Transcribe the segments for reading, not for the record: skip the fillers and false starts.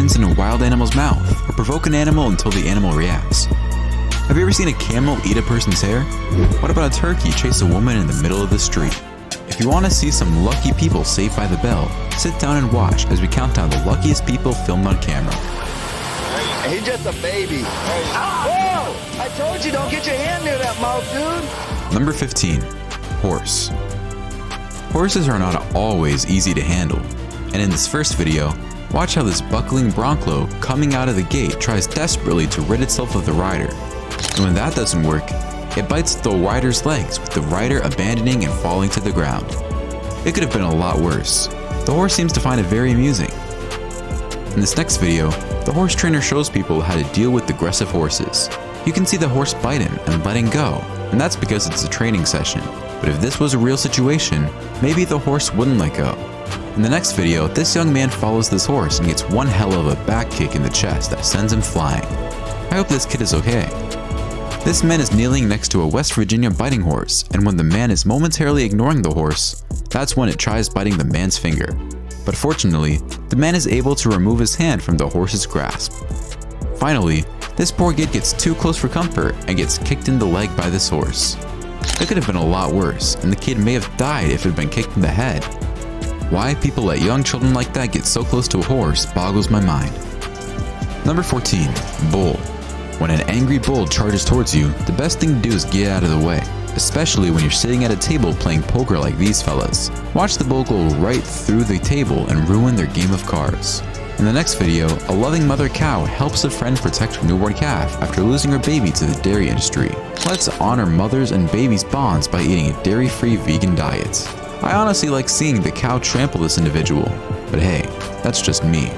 items in a wild animal's mouth, or provoke an animal until the animal reacts. Have you ever seen a camel eat a person's hair? What about a turkey chase a woman in the middle of the street? If you want to see some lucky people saved by the bell, sit down and watch as we count down the luckiest people filmed on camera. He's just a baby. Whoa! I told you, don't get your hand near that mouth, dude. Number 15. Horse. Horses are not always easy to handle, and in this first video, watch how this buckling bronco coming out of the gate tries desperately to rid itself of the rider. And when that doesn't work, it bites the rider's legs, with the rider abandoning and falling to the ground. It could have been a lot worse. The horse seems to find it very amusing. In this next video, the horse trainer shows people how to deal with aggressive horses. You can see the horse bite him and let him go, and that's because it's a training session. But if this was a real situation, maybe the horse wouldn't let go. In the next video, this young man follows this horse and gets one hell of a back kick in the chest that sends him flying. I hope this kid is okay. This man is kneeling next to a West Virginia biting horse, and when the man is momentarily ignoring the horse, that's when it tries biting the man's finger. But fortunately, the man is able to remove his hand from the horse's grasp. Finally, this poor kid gets too close for comfort and gets kicked in the leg by this horse. It could have been a lot worse, and the kid may have died if it had been kicked in the head. Why people let young children like that get so close to a horse boggles my mind. Number 14. Bull. When an angry bull charges towards you, the best thing to do is get out of the way, especially when you're sitting at a table playing poker like these fellas. Watch the bull go right through the table and ruin their game of cards. In the next video, a loving mother cow helps a friend protect her newborn calf after losing her baby to the dairy industry. Let's honor mothers and babies' bonds by eating a dairy-free vegan diet. I honestly like seeing the cow trample this individual, but hey, that's just me.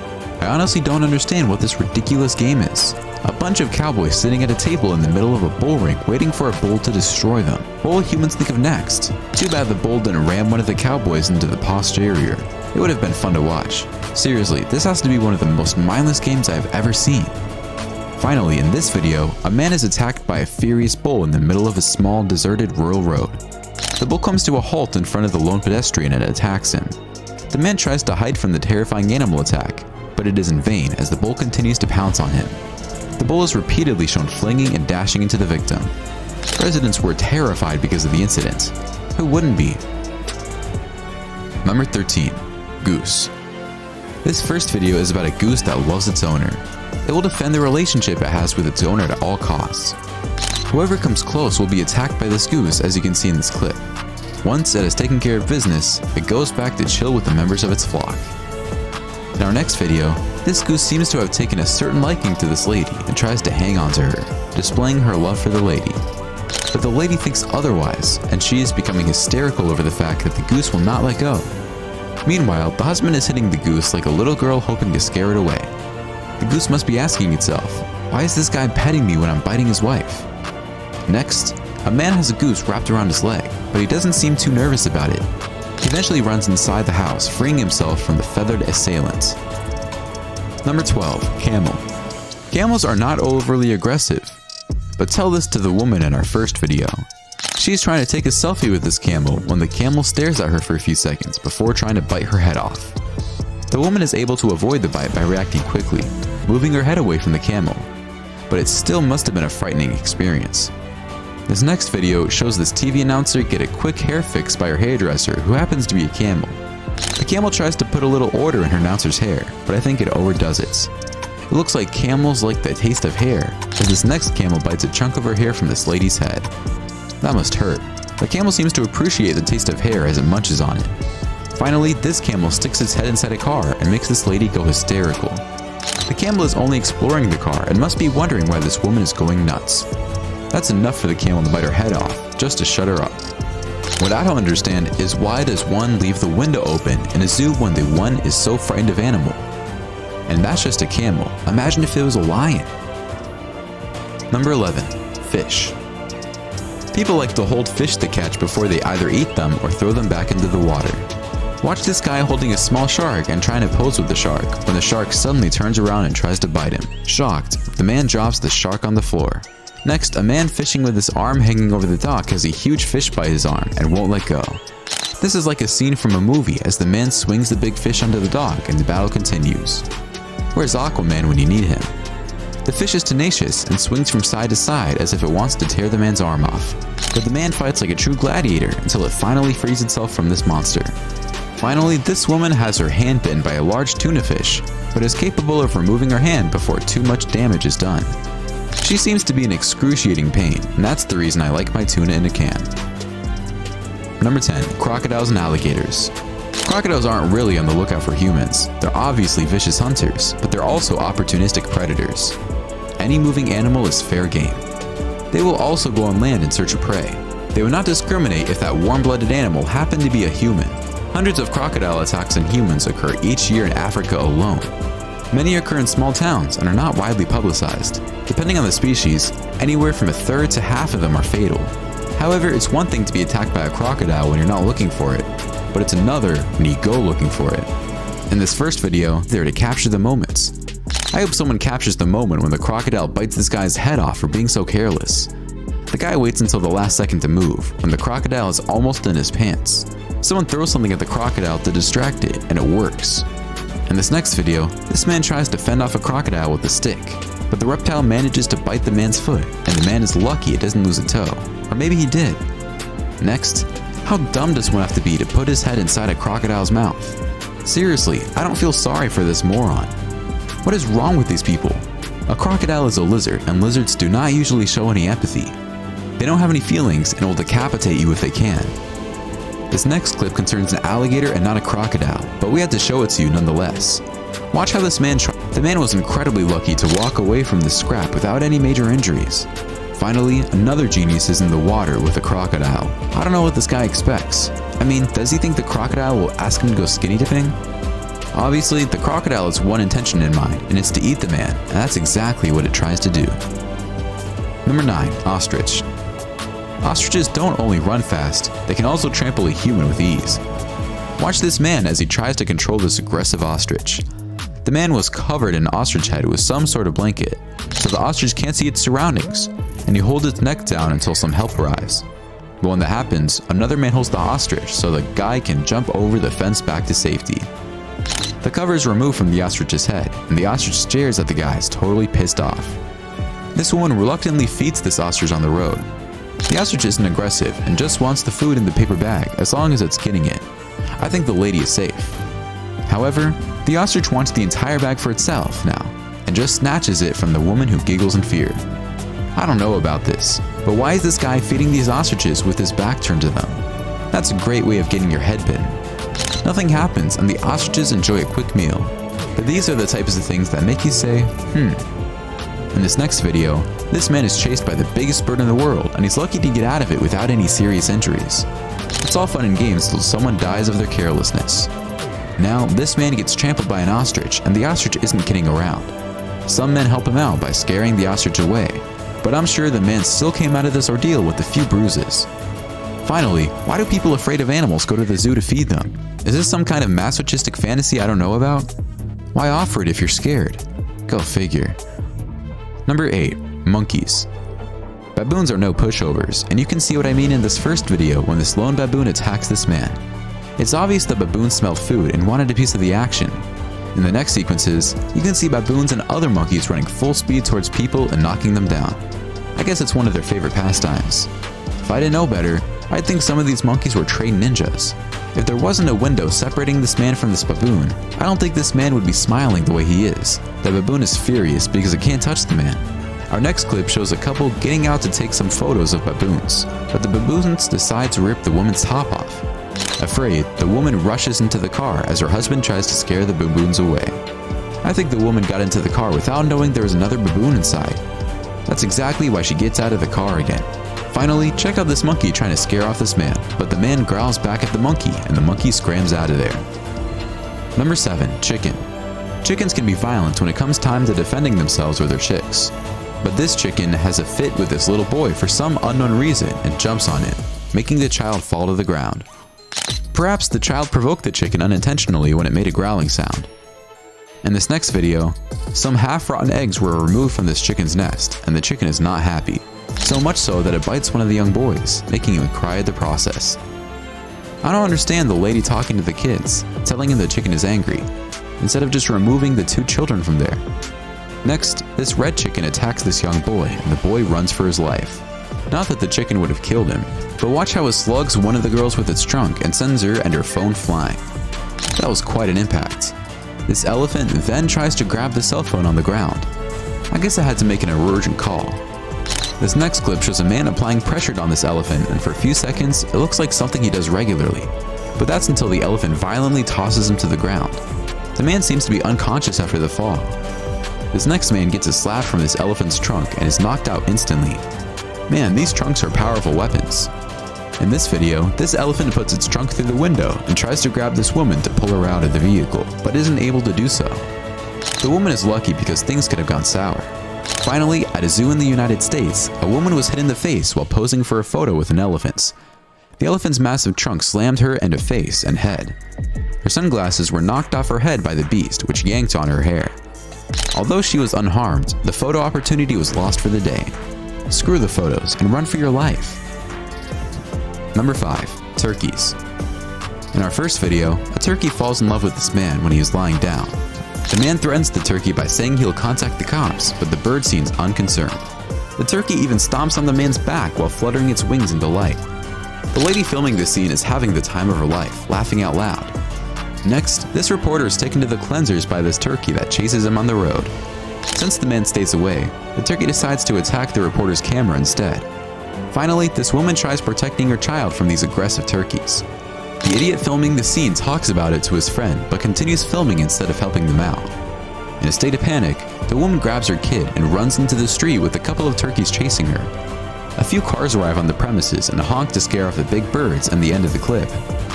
I honestly don't understand what this ridiculous game is. A bunch of cowboys sitting at a table in the middle of a bull ring waiting for a bull to destroy them. What will humans think of next? Too bad the bull didn't ram one of the cowboys into the posterior. It would have been fun to watch. Seriously, this has to be one of the most mindless games I have ever seen. Finally, in this video, a man is attacked by a furious bull in the middle of a small, deserted rural road. The bull comes to a halt in front of the lone pedestrian and attacks him. The man tries to hide from the terrifying animal attack, but it is in vain as the bull continues to pounce on him. The bull is repeatedly shown flinging and dashing into the victim. Residents were terrified because of the incident. Who wouldn't be? Number 13. Goose. This first video is about a goose that loves its owner. It will defend the relationship it has with its owner at all costs. Whoever comes close will be attacked by this goose, as you can see in this clip. Once it has taken care of business, it goes back to chill with the members of its flock. In our next video, this goose seems to have taken a certain liking to this lady and tries to hang on to her, displaying her love for the lady. But the lady thinks otherwise, and she is becoming hysterical over the fact that the goose will not let go. Meanwhile, the husband is hitting the goose like a little girl hoping to scare it away. The goose must be asking itself, why is this guy petting me when I'm biting his wife? Next, a man has a goose wrapped around his leg, but he doesn't seem too nervous about it. He eventually runs inside the house, freeing himself from the feathered assailant. Number 12. Camel. Camels are not overly aggressive, but tell this to the woman in our first video. She's trying to take a selfie with this camel when the camel stares at her for a few seconds before trying to bite her head off. The woman is able to avoid the bite by reacting quickly, moving her head away from the camel, but it still must have been a frightening experience. This next video shows this TV announcer get a quick hair fix by her hairdresser who happens to be a camel. The camel tries to put a little order in her announcer's hair, but I think it overdoes it. It looks like camels like the taste of hair, as this next camel bites a chunk of her hair from this lady's head. That must hurt. The camel seems to appreciate the taste of hair as it munches on it. Finally, this camel sticks its head inside a car and makes this lady go hysterical. The camel is only exploring the car and must be wondering why this woman is going nuts. That's enough for the camel to bite her head off, just to shut her up. What I don't understand is why does one leave the window open in a zoo when the one is so frightened of animal? And that's just a camel. Imagine if it was a lion. Number 11. Fish. People like to hold fish to catch before they either eat them or throw them back into the water. Watch this guy holding a small shark and trying to pose with the shark when the shark suddenly turns around and tries to bite him. Shocked, the man drops the shark on the floor. Next, a man fishing with his arm hanging over the dock has a huge fish bite his arm and won't let go. This is like a scene from a movie as the man swings the big fish onto the dock and the battle continues. Where's Aquaman when you need him? The fish is tenacious and swings from side to side as if it wants to tear the man's arm off. But the man fights like a true gladiator until it finally frees itself from this monster. Finally, this woman has her hand bitten by a large tuna fish, but is capable of removing her hand before too much damage is done. She seems to be in excruciating pain, and that's the reason I like my tuna in a can. Number 10. Crocodiles and alligators. Crocodiles aren't really on the lookout for humans. They're obviously vicious hunters, but they're also opportunistic predators. Any moving animal is fair game. They will also go on land in search of prey. They will not discriminate if that warm-blooded animal happened to be a human. Hundreds of crocodile attacks on humans occur each year in Africa alone. Many occur in small towns and are not widely publicized. Depending on the species, anywhere from a third to half of them are fatal. However, it's one thing to be attacked by a crocodile when you're not looking for it, but it's another when you go looking for it. In this first video, they're to capture the moments. I hope someone captures the moment when the crocodile bites this guy's head off for being so careless. The guy waits until the last second to move, when the crocodile is almost in his pants. Someone throws something at the crocodile to distract it, and it works. In this next video, this man tries to fend off a crocodile with a stick, but the reptile manages to bite the man's foot, and the man is lucky it doesn't lose a toe. Or maybe he did. Next, how dumb does one have to be to put his head inside a crocodile's mouth? Seriously, I don't feel sorry for this moron. What is wrong with these people? A crocodile is a lizard, and lizards do not usually show any empathy. They don't have any feelings and will decapitate you if they can. This next clip concerns an alligator and not a crocodile, but we had to show it to you nonetheless. Watch how this man tried. The man was incredibly lucky to walk away from this scrap without any major injuries. Finally, another genius is in the water with a crocodile. I don't know what this guy expects. I mean, does he think the crocodile will ask him to go skinny dipping? Obviously, the crocodile has one intention in mind, and it's to eat the man, and that's exactly what it tries to do. Number 9. Ostrich. Ostriches don't only run fast, they can also trample a human with ease. Watch this man as he tries to control this aggressive ostrich. The man was covered in ostrich head with some sort of blanket, so the ostrich can't see its surroundings, and he holds its neck down until some help arrives. But when that happens, another man holds the ostrich so the guy can jump over the fence back to safety. The cover is removed from the ostrich's head, and the ostrich stares at the guys, totally pissed off. This woman reluctantly feeds this ostrich on the road. The ostrich isn't aggressive and just wants the food in the paper bag as long as it's getting it. I think the lady is safe. However, the ostrich wants the entire bag for itself now, and just snatches it from the woman who giggles in fear. I don't know about this, but why is this guy feeding these ostriches with his back turned to them? That's a great way of getting your head bitten. Nothing happens and the ostriches enjoy a quick meal. But these are the types of things that make you say, In this next video, this man is chased by the biggest bird in the world and he's lucky to get out of it without any serious injuries. It's all fun and games till someone dies of their carelessness. Now, this man gets trampled by an ostrich and the ostrich isn't kidding around. Some men help him out by scaring the ostrich away, but I'm sure the man still came out of this ordeal with a few bruises. Finally, why do people afraid of animals go to the zoo to feed them? Is this some kind of masochistic fantasy I don't know about? Why offer it if you're scared? Go figure. Number 8. Monkeys. Baboons are no pushovers, and you can see what I mean in this first video when this lone baboon attacks this man. It's obvious that baboons smelled food and wanted a piece of the action. In the next sequences, you can see baboons and other monkeys running full speed towards people and knocking them down. I guess it's one of their favorite pastimes. If I didn't know better, I'd think some of these monkeys were trained ninjas. If there wasn't a window separating this man from this baboon, I don't think this man would be smiling the way he is. The baboon is furious because it can't touch the man. Our next clip shows a couple getting out to take some photos of baboons, but the baboons decide to rip the woman's top off. Afraid, the woman rushes into the car as her husband tries to scare the baboons away. I think the woman got into the car without knowing there was another baboon inside. That's exactly why she gets out of the car again. Finally, check out this monkey trying to scare off this man, but the man growls back at the monkey and the monkey scrams out of there. Number 7. Chicken. Chickens can be violent when it comes time to defending themselves or their chicks. But this chicken has a fit with this little boy for some unknown reason and jumps on him, making the child fall to the ground. Perhaps the child provoked the chicken unintentionally when it made a growling sound. In this next video, some half-rotten eggs were removed from this chicken's nest, and the chicken is not happy. So much so that it bites one of the young boys, making him cry at the process. I don't understand the lady talking to the kids, telling him the chicken is angry. instead of just removing the 2 children from there. Next, this red chicken attacks this young boy, and the boy runs for his life. Not that the chicken would have killed him, but watch how it slugs one of the girls with its trunk and sends her and her phone flying. That was quite an impact. This elephant then tries to grab the cell phone on the ground. I guess I had to make an urgent call. This next clip shows a man applying pressure on this elephant, and for a few seconds, it looks like something he does regularly. But that's until the elephant violently tosses him to the ground. The man seems to be unconscious after the fall. This next man gets a slap from this elephant's trunk and is knocked out instantly. Man, these trunks are powerful weapons. In this video, this elephant puts its trunk through the window and tries to grab this woman to pull her out of the vehicle, but isn't able to do so. The woman is lucky because things could have gone sour. Finally, at a zoo in the United States, a woman was hit in the face while posing for a photo with an elephant. The elephant's massive trunk slammed her in the face and head. Her sunglasses were knocked off her head by the beast, which yanked on her hair. Although she was unharmed, the photo opportunity was lost for the day. Screw the photos and run for your life. Number 5. Turkeys. In our first video, a turkey falls in love with this man when he is lying down. The man threatens the turkey by saying he'll contact the cops, but the bird seems unconcerned. The turkey even stomps on the man's back while fluttering its wings in delight. The lady filming this scene is having the time of her life, laughing out loud. Next, this reporter is taken to the cleansers by this turkey that chases him on the road. Since the man stays away, the turkey decides to attack the reporter's camera instead. Finally, this woman tries protecting her child from these aggressive turkeys. The idiot filming the scene talks about it to his friend, but continues filming instead of helping them out. In a state of panic, the woman grabs her kid and runs into the street with a couple of turkeys chasing her. A few cars arrive on the premises and honk to scare off the big birds, and the end of the clip.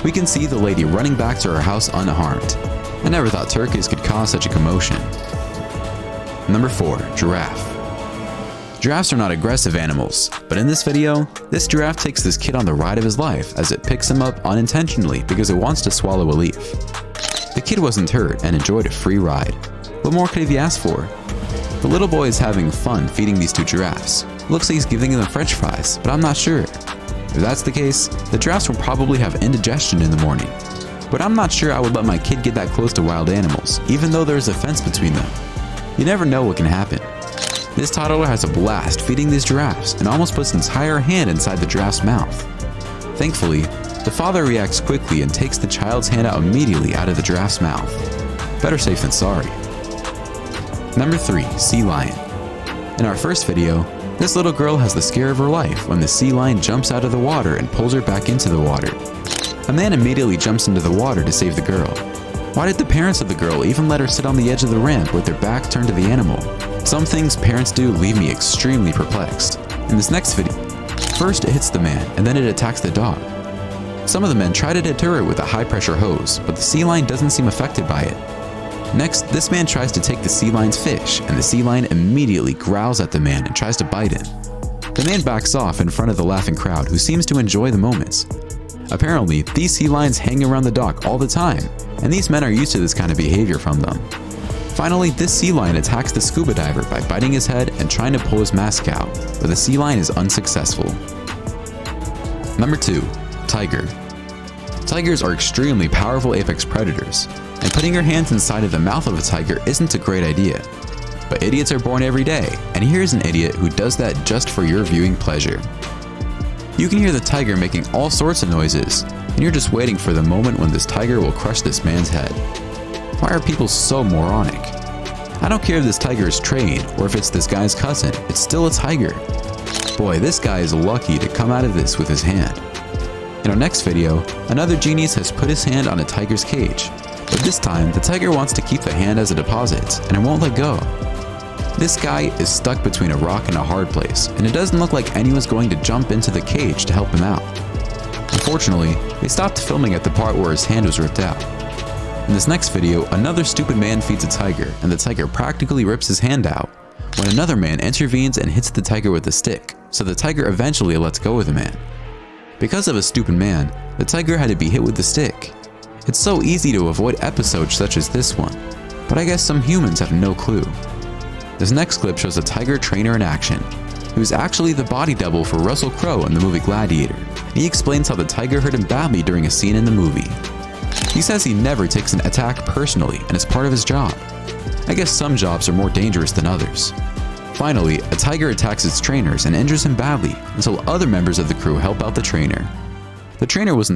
We can see the lady running back to her house unharmed. I never thought turkeys could cause such a commotion. Number 4. Giraffe. Giraffes are not aggressive animals, but in this video, this giraffe takes this kid on the ride of his life as it picks him up unintentionally because it wants to swallow a leaf. The kid wasn't hurt and enjoyed a free ride. What more could he ask for? The little boy is having fun feeding these 2 giraffes. Looks like he's giving them french fries, but I'm not sure. If that's the case, the giraffes will probably have indigestion in the morning. But I'm not sure I would let my kid get that close to wild animals, even though there's a fence between them. You never know what can happen. This toddler has a blast feeding these giraffes and almost puts his entire hand inside the giraffe's mouth. Thankfully, the father reacts quickly and takes the child's hand out immediately out of the giraffe's mouth. Better safe than sorry. Number 3. Sea lion. In our first video, this little girl has the scare of her life when the sea lion jumps out of the water and pulls her back into the water. A man immediately jumps into the water to save the girl. Why did the parents of the girl even let her sit on the edge of the ramp with their back turned to the animal? Some things parents do leave me extremely perplexed. In this next video, first it hits the man and then it attacks the dog. Some of the men try to deter it with a high-pressure hose, but the sea lion doesn't seem affected by it. Next, this man tries to take the sea lion's fish, and the sea lion immediately growls at the man and tries to bite him. The man backs off in front of the laughing crowd, who seems to enjoy the moments. Apparently, these sea lions hang around the dock all the time, and these men are used to this kind of behavior from them. Finally, this sea lion attacks the scuba diver by biting his head and trying to pull his mask out, but the sea lion is unsuccessful. Number 2. Tiger. Tigers are extremely powerful apex predators, and putting your hands inside of the mouth of a tiger isn't a great idea. But idiots are born every day, and here's an idiot who does that just for your viewing pleasure. You can hear the tiger making all sorts of noises, and you're just waiting for the moment when this tiger will crush this man's head. Why are people so moronic? I don't care if this tiger is trained or if it's this guy's cousin, it's still a tiger. Boy, this guy is lucky to come out of this with his hand. In our next video, another genius has put his hand on a tiger's cage, but this time the tiger wants to keep the hand as a deposit and it won't let go. This guy is stuck between a rock and a hard place, and it doesn't look like anyone's going to jump into the cage to help him out. Unfortunately, they stopped filming at the part where his hand was ripped out. In this next video, another stupid man feeds a tiger, and the tiger practically rips his hand out, when another man intervenes and hits the tiger with a stick, so the tiger eventually lets go of the man. Because of a stupid man, the tiger had to be hit with the stick. It's so easy to avoid episodes such as this one, but I guess some humans have no clue. This next clip shows a tiger trainer in action, who is actually the body double for Russell Crowe in the movie Gladiator. He explains how the tiger hurt him badly during a scene in the movie. He says he never takes an attack personally and it's part of his job. I guess some jobs are more dangerous than others. Finally, a tiger attacks its trainers and injures him badly until other members of the crew help out the trainer. The trainer was